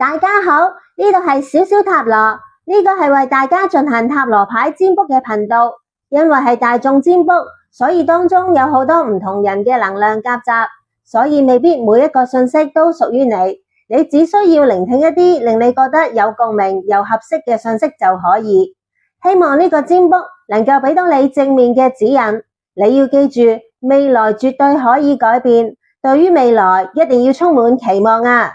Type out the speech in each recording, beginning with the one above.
大家好，呢度係小小塔羅，呢個係為大家進行塔羅牌占卜嘅頻道。因為係大眾占卜，所以當中有好多唔同人嘅能量夾雜，所以未必每一個信息都屬於你。你只需要聆聽一啲令你覺得有共鳴又合適嘅信息就可以。希望呢個占卜能夠俾到你正面嘅指引。你要記住，未來絕對可以改變，對於未來一定要充滿期望啊！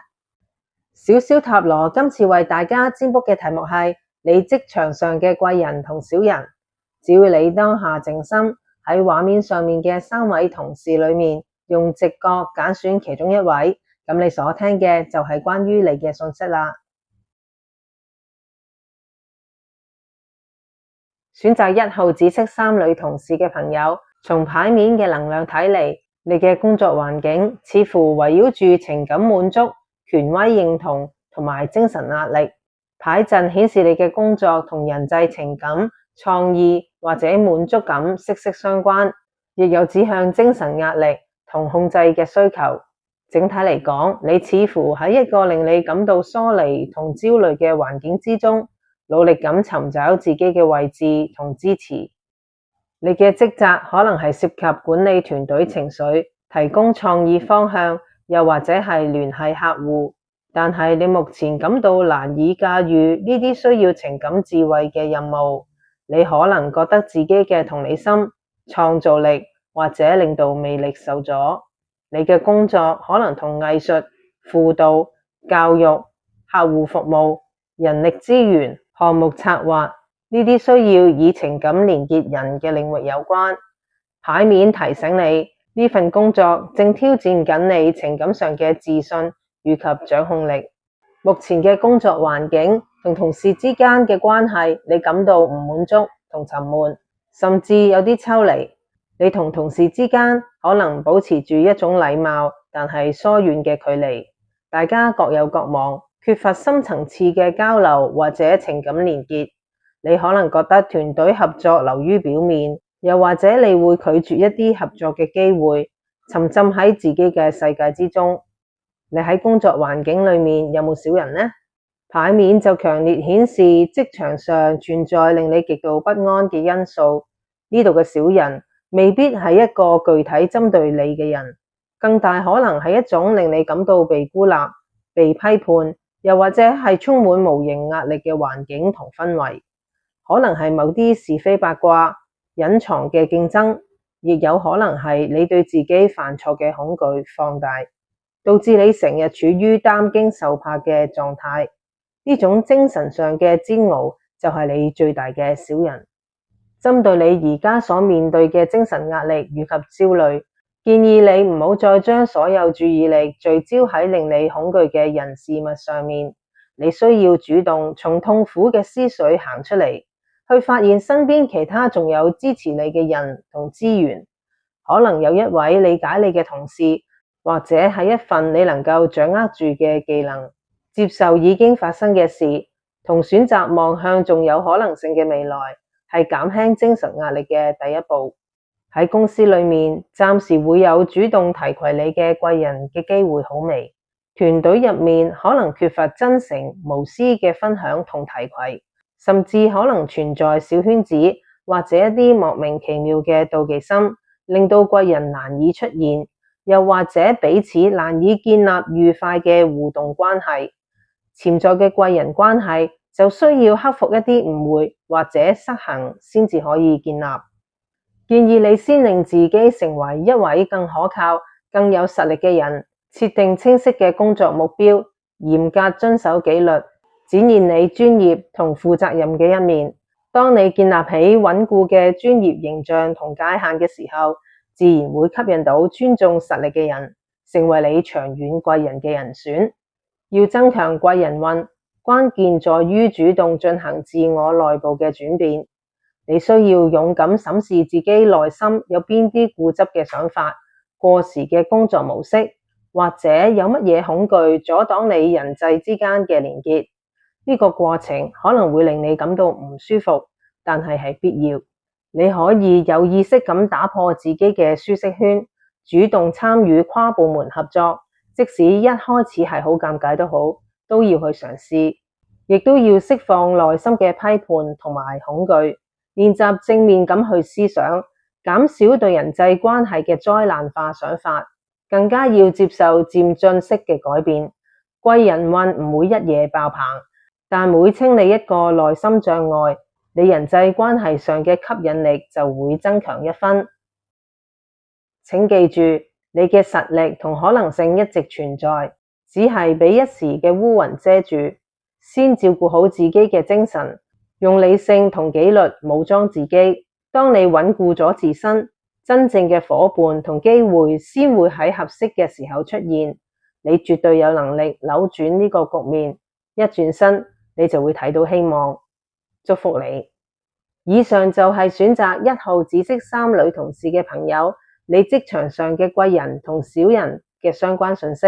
小小塔羅今次為大家占卜嘅題目係你職場上嘅貴人同小人。只要你當下靜心，喺畫面上面嘅3位同事裏面，用直覺揀選其中一位，咁你所聽嘅就係關於你嘅信息啦。選擇1號紫色衫女同事嘅朋友，從牌面嘅能量睇嚟，你嘅工作環境似乎圍繞住情感滿足、權威認同同埋精神壓力。牌陣顯示你嘅工作同人際情感、創意或者滿足感息息相關，亦有指向精神壓力同控制嘅需求。整體嚟講，你似乎喺一個令你感到疏離同焦慮嘅環境之中，努力咁尋找自己嘅位置同支持。你嘅職責可能係涉及管理團隊情緒、提供創意方向，又或者係聯繫客戶。但係你目前感到難以駕馭呢啲需要情感智慧嘅任務。你可能覺得自己嘅同理心、創造力或者領導魅力受阻。你嘅工作可能同藝術、輔導、教育、客戶服務、人力資源、項目策劃呢啲需要以情感連結人嘅領域有關。牌面提醒你，呢份工作正挑戰緊你情感上嘅自信以及掌控力。目前嘅工作環境同同事之間嘅關係，你感到唔滿足同沉悶，甚至有啲抽離。你同同事之間可能保持住一種禮貌但係疏遠嘅距離，大家各有各忙，缺乏深層次嘅交流或者情感連結。你可能覺得團隊合作流於表面，又或者你會拒絕一啲合作嘅機會，沉浸喺自己嘅世界之中。你喺工作環境裏面有冇小人呢？牌面就強烈顯示職場上存在令你極度不安嘅因素。呢度嘅小人未必係一個具體針對你嘅人，更大可能係一種令你感到被孤立、被批判，又或者係充滿無形壓力嘅環境同氛圍。可能係某啲是非八卦、隱藏嘅競爭，亦有可能係你對自己犯錯嘅恐懼放大，導致你成日處於擔驚受怕嘅狀態。呢種精神上嘅煎熬就係你最大嘅小人。針對你而家所面對嘅精神壓力以及焦慮，建議你唔好再將所有注意力聚焦喺令你恐懼嘅人事物上面。你需要主動從痛苦嘅思緒行出嚟，去發現身邊其他仲有支持你嘅人同資源。可能有一位理解你嘅同事，或者係一份你能夠掌握住嘅技能。接受已經發生嘅事，同選擇望向仲有可能性嘅未來，係減輕精神壓力嘅第一步。喺公司裏面，暫時會有主動提攜你嘅貴人嘅機會好微。團隊入面可能缺乏真誠無私嘅分享同提攜，甚至可能存在小圈子或者一啲莫名其妙嘅妒忌心，令到貴人難以出現，又或者彼此難以建立愉快嘅互動關係。潛在嘅貴人關係就需要克服一啲誤會或者失衡先至可以建立。建議你先令自己成為一位更可靠、更有實力嘅人，設定清晰嘅工作目標，嚴格遵守紀律，展現你專業同負責任嘅一面。當你建立起穩固嘅專業形象同界限嘅時候，自然會吸引到尊重實力嘅人，成為你長遠貴人嘅人選。要增強貴人運，關鍵在於主動進行自我內部嘅轉變。你需要勇敢審視自己內心有邊啲固執嘅想法、過時嘅工作模式，或者有乜嘢恐懼阻擋你人際之間嘅連結。呢個過程可能會令你感到唔舒服，但係必要。你可以有意識咁打破自己嘅舒適圈，主動參與跨部門合作。即使一開始係好尷尬都好，都要去嘗試，亦都要釋放內心嘅批判同埋恐懼，練習正面咁去思想，減少對人際關係嘅災難化想法，更加要接受漸進式嘅改變。貴人運唔會一夜爆棚，但每清理一個內心障礙，你人際關係上嘅吸引力就會增強一分。請記住，你嘅實力同可能性一直存在，只係俾一時嘅烏雲遮住。先照顧好自己嘅精神，用理性同紀律武裝自己。當你穩固咗自身，真正嘅夥伴同機會先會喺合適嘅時候出現。你絕對有能力扭轉呢個局面，一轉身你就會睇到希望。祝福你！以上就係選擇1號紫色衫女同事嘅朋友，你職場上嘅貴人同小人嘅相關訊息。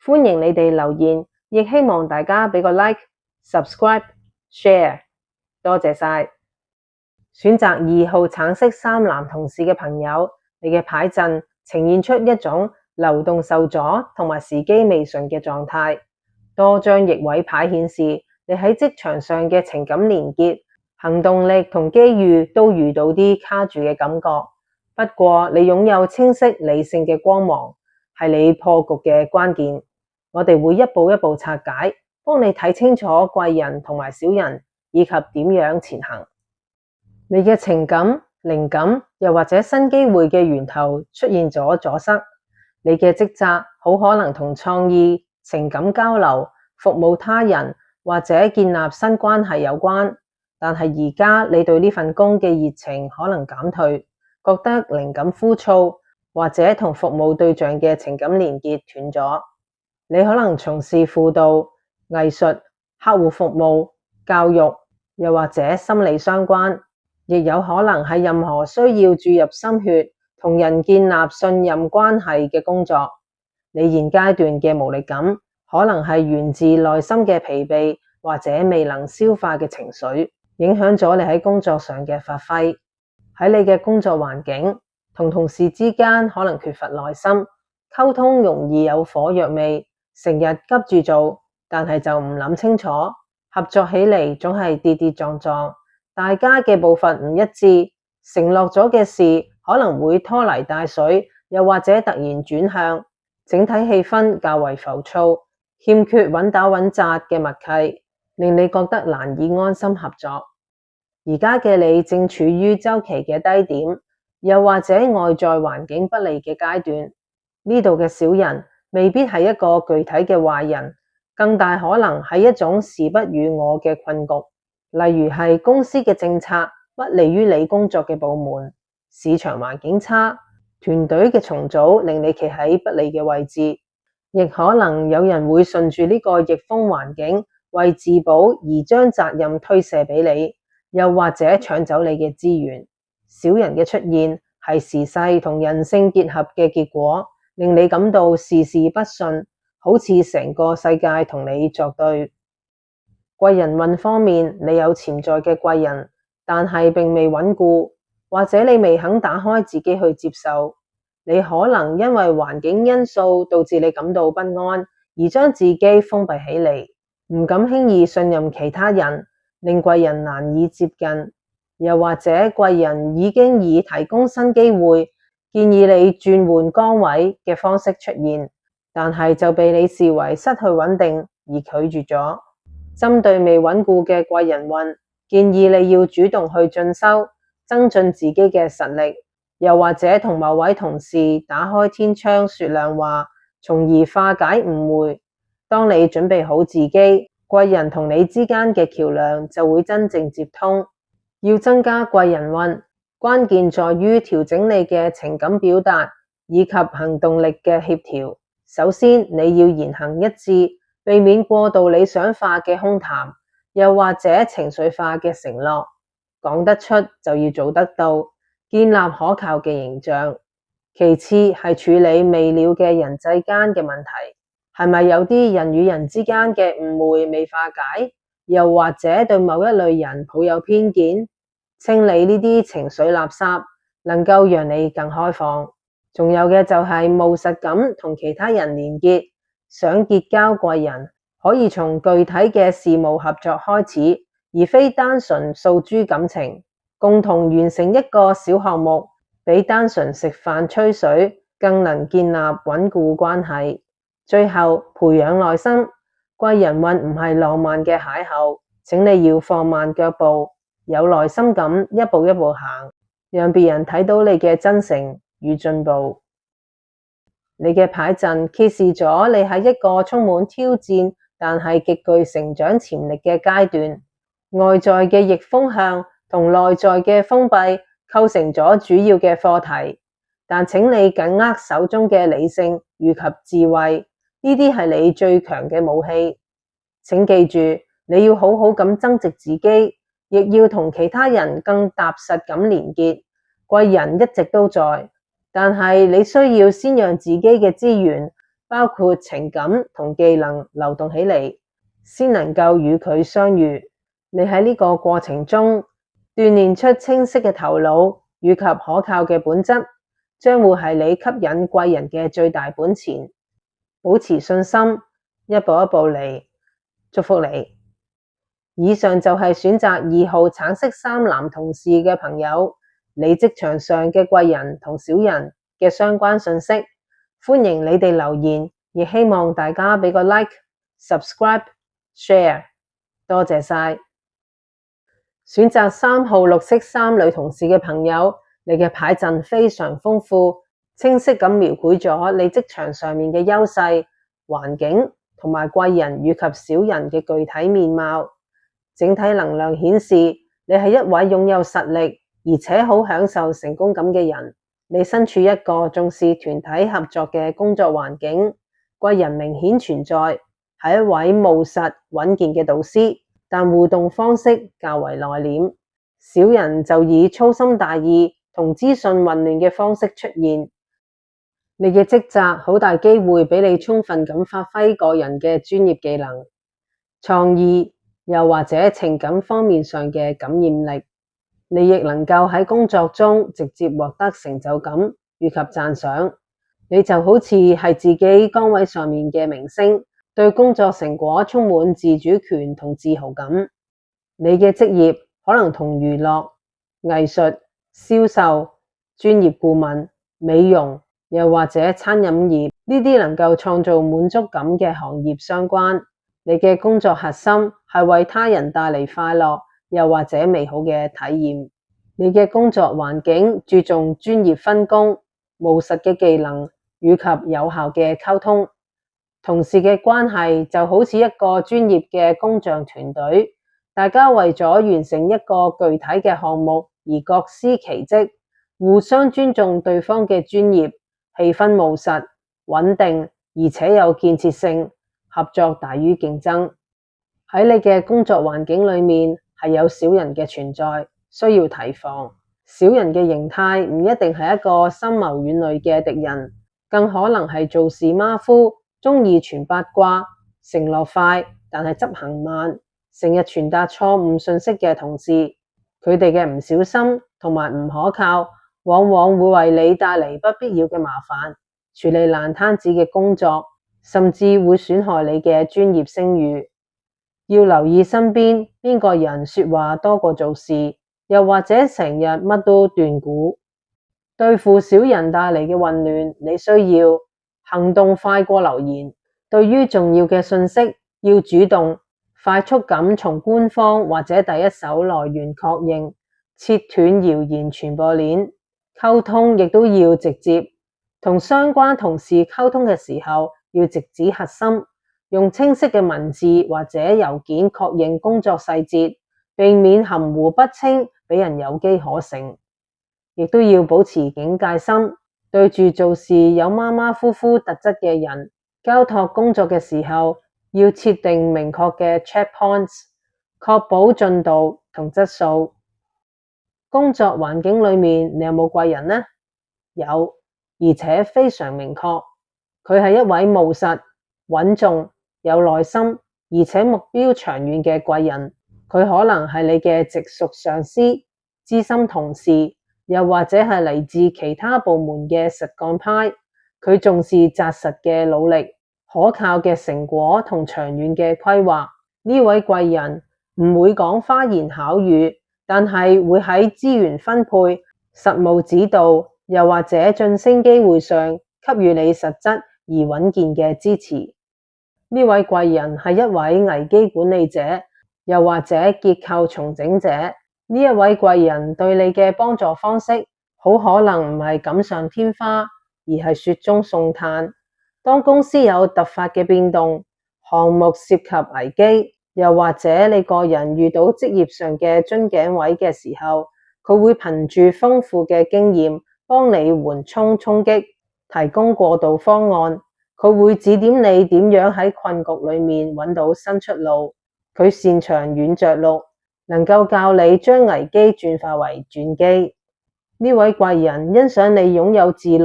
歡迎你哋留言，亦希望大家俾個 like、subscribe、share， 多謝晒。選擇2號橙色衫男同事嘅朋友，你嘅牌陣呈現出一種流動受阻同埋時機未順嘅狀態。多張逆位牌顯示你喺職場上嘅情感連結、行動力同機遇都遇到啲卡住嘅感覺。不過你擁有清晰理性嘅光芒，係你破局嘅關鍵。我哋會一步一步拆解，幫你睇清楚貴人同埋小人，以及點樣前行。你嘅情感、靈感又或者新機會嘅源頭出現咗阻塞，你嘅職責好可能同創意、情感交流、服務他人或者建立新關係有關。但係而家你對呢份工嘅熱情可能減退，覺得靈感枯燥，或者同服務對象嘅情感連結斷咗。你可能從事輔導、藝術、客戶服務、教育，又或者心理相關，亦有可能係任何需要注入心血、同人建立信任關係嘅工作。你現階段嘅無力感，可能係源自內心嘅疲憊，或者未能消化嘅情緒，影響咗你喺工作上嘅發揮。喺你嘅工作環境，同同事之間可能缺乏耐心，溝通容易有火藥味，成日急住做，但係就唔諗清楚，合作起嚟總係跌跌撞撞，大家嘅步伐唔一致，承諾咗嘅事可能會拖泥帶水，又或者突然轉向，整體氣氛較為浮躁，欠缺穩打穩紮嘅默契，令你覺得難以安心合作。而家嘅你正處於週期嘅低點，又或者外在環境不利嘅階段。呢度嘅小人未必係一個具體嘅壞人，更大可能係一種時不與我嘅困局。例如係公司嘅政策不利於你工作嘅部門，市場環境差，團隊嘅重組令你企喺不利嘅位置，亦可能有人會順住呢個逆風環境為自保而將責任推卸俾你，又或者搶走你嘅資源。小人嘅出現係時勢同人性結合嘅結果，令你感到事事不順，好似成個世界同你作對。貴人運方面，你有潛在嘅貴人，但係並未穩固，或者你未肯打開自己去接受。你可能因為環境因素導致你感到不安，而將自己封閉起嚟，唔敢輕易信任其他人，令貴人難以接近。又或者貴人已經以提供新機會，建議你轉換崗位嘅方式出現，但係就被你視為失去穩定而拒絕咗。針對未穩固嘅貴人運，建議你要主動去進修，增進自己嘅實力，又或者同某位同事打開天窗說亮話，從而化解誤會。當你準備好自己，貴人同你之間嘅橋樑就會真正接通。要增加貴人運，關鍵在於調整你嘅情感表達以及行動力嘅協調。首先，你要言行一致，避免過度理想化嘅空談，又或者情緒化嘅承諾。講得出就要做得到，建立可靠嘅形象。其次係處理未了嘅人際間嘅問題，係咪有啲人與人之間嘅誤會未化解？又或者對某一類人抱有偏見？清理呢啲情緒垃圾，能夠讓你更開放。仲有嘅就係務實感同其他人連結，想結交貴人，可以從具體嘅事務合作開始，而非單純訴諸感情。共同完成一個小項目，比單純食飯吹水更能建立穩固關係。最後，培養耐心。貴人運唔係浪漫嘅邂逅，請你要放慢腳步，有耐心咁一步一步行，讓別人睇到你嘅真誠與進步。你嘅牌陣揭示咗你喺一個充滿挑戰，但係極具成長潛力嘅階段。外在嘅逆風向同內在嘅封閉構成咗主要嘅課題，但請你緊握手中嘅理性以及智慧，呢啲係你最強嘅武器。請記住，你要好好咁增值自己，亦要同其他人更踏實咁連結。貴人一直都在，但係你需要先讓自己嘅資源，包括情感同技能流動起嚟，先能夠與佢相遇。你喺呢個過程中鍛鍊出清晰嘅頭腦以及可靠嘅本質，將會係你吸引貴人嘅最大本錢。保持信心，一步一步嚟，祝福你。以上就係選擇2號橙色衫男同事嘅朋友，你職場上嘅貴人同小人嘅相關信息。歡迎你哋留言，亦希望大家俾個 like、subscribe、share， 多謝晒。選擇3號綠色衫女同事嘅朋友，你嘅牌陣非常豐富，清晰咁描繪咗你職場上面嘅優勢、環境同埋貴人以及小人嘅具體面貌。整體能量顯示你係一位擁有實力而且好享受成功感嘅人。你身處一個重視團體合作嘅工作環境，貴人明顯存在，係一位務實穩健嘅導師，但互動方式較為內斂。小人就以粗心大意同資訊混亂嘅方式出現。你嘅職責好大機會俾你充分咁發揮個人嘅專業技能、創意，又或者情感方面上嘅感染力。你亦能夠喺工作中直接獲得成就感以及讚賞。你就好似係自己崗位上面嘅明星，對工作成果充滿自主權同自豪感。你嘅職業可能同娛樂、藝術、銷售、專業顧問、美容，又或者餐飲業呢啲能夠創造滿足感嘅行業相關。你嘅工作核心係為他人帶嚟快樂，又或者美好嘅體驗。你嘅工作環境注重專業分工、務實嘅技能以及有效嘅溝通。同事嘅關係就好似一個專業嘅工匠團隊，大家為咗完成一個具體嘅項目而各司其職，互相尊重對方嘅專業，氣氛務實、穩定，而且有建設性，合作大於競爭。喺你嘅工作環境裏面係有小人嘅存在，需要提防。小人嘅形態唔一定係一個深謀遠慮嘅敵人，更可能係做事馬虎、中意傳八卦、承諾快但係執行慢、成日傳達錯誤信息嘅同事。佢哋嘅唔小心同埋唔可靠，往往會為你帶嚟不必要嘅麻煩，處理爛攤子嘅工作，甚至會損害你嘅專業聲譽。要留意身邊邊個人說話多過做事，又或者成日乜都斷估。對付小人帶嚟嘅混亂，你需要行動快過留言。對於重要嘅信息，要主動快速咁從官方或者第一手來源確認，切斷謠言傳播鏈。溝通亦都要直接，同相關同事溝通嘅時候要直指核心，用清晰嘅文字或者郵件確認工作細節，避免含糊不清，俾人有機可乘。亦都要保持警戒心，對住做事有馬馬虎虎特質嘅人，交託工作嘅時候要設定明確嘅 checkpoints， 確保進度同質素。工作環境裏面你有冇貴人呢？有，而且非常明確。佢係一位務實、穩重、有耐心，而且目標長遠嘅貴人。佢可能係你嘅直屬上司、資深同事，又或者係嚟自其他部門嘅實幹派。佢重視紮實嘅努力，可靠嘅成果同長遠嘅規劃。呢位貴人唔會講花言巧語，但係會喺資源分配、實務指導，又或者晉升機會上給予你實質而穩健嘅支持。呢位貴人係一位危機管理者，又或者結構重整者。呢一位貴人對你嘅幫助方式好可能唔係錦上添花，而係雪中送炭。當公司有突發嘅變動，項目涉及危機，又或者你個人遇到職業上嘅樽頸位嘅時候，佢會憑住豐富嘅經驗幫你緩衝衝擊，提供過渡方案。佢會指點你點樣喺困局裏面揾到新出路。佢擅長軟着陸，能夠教你將危機轉化為轉機。呢位貴人欣賞你擁有自律、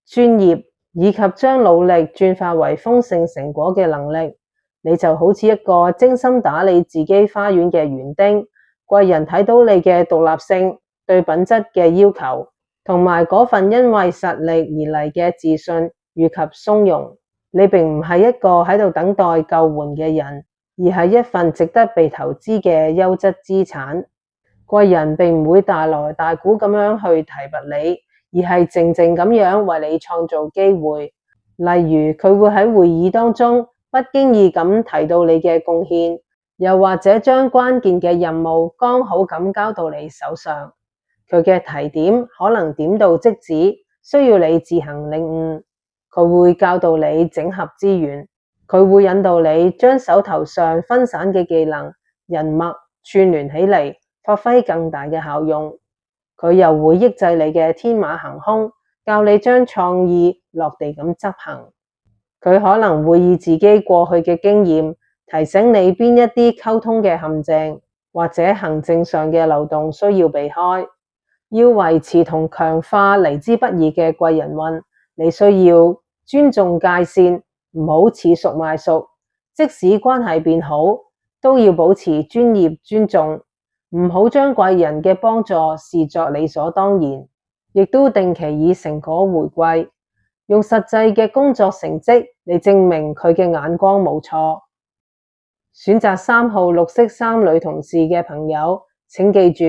專業以及將努力轉化為豐盛成果嘅能力。你就好似一個精心打理自己花園嘅園丁。貴人睇到你嘅獨立性、對品質嘅要求，同埋嗰份因為實力而嚟嘅自信以及鬆容。你並唔係一個喺度等待救援嘅人，而係一份值得被投資嘅優質資產。貴人並唔會大來大鼓咁樣去提拔你，而係靜靜咁樣為你創造機會。例如佢會喺會議當中不經意咁提到你嘅貢獻，又或者將關鍵嘅任務剛好咁交到你手上。佢嘅提點可能點到即止，需要你自行領悟。佢會教導你整合資源，佢會引導你將手頭上分散嘅技能、人脈串聯起嚟，發揮更大嘅效用。佢又會抑制你嘅天馬行空，教你將創意落地咁執行。佢可能會以自己過去嘅經驗提醒你邊一啲溝通嘅陷阱，或者行政上嘅漏洞需要避開。要維持同強化嚟之不易嘅貴人運，你需要尊重界線，唔好恃熟賣熟。即使關係變好，都要保持專業尊重，唔好將貴人嘅幫助視作理所當然，亦都定期以成果回饋，用實際嘅工作成績嚟證明佢嘅眼光冇錯。選擇3號綠色衫女同事嘅朋友，請記住，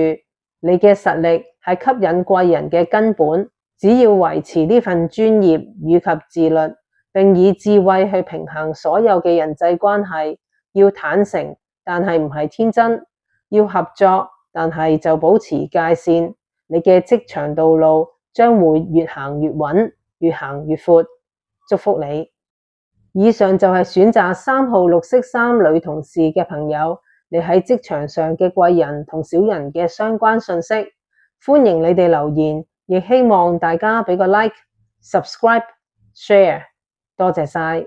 你嘅實力係吸引貴人嘅根本。只要維持呢份專業以及自律，並以智慧去平衡所有嘅人際關係，要坦誠，但係唔係天真，要合作，但係就保持界線，你嘅職場道路將會越行越穩，越行越闊。祝福你！以上就係選擇3號綠色衫女同事嘅朋友，你喺職場上嘅貴人同小人嘅相關信息。歡迎你哋留言，亦希望大家俾個 like、subscribe、share， 多謝晒。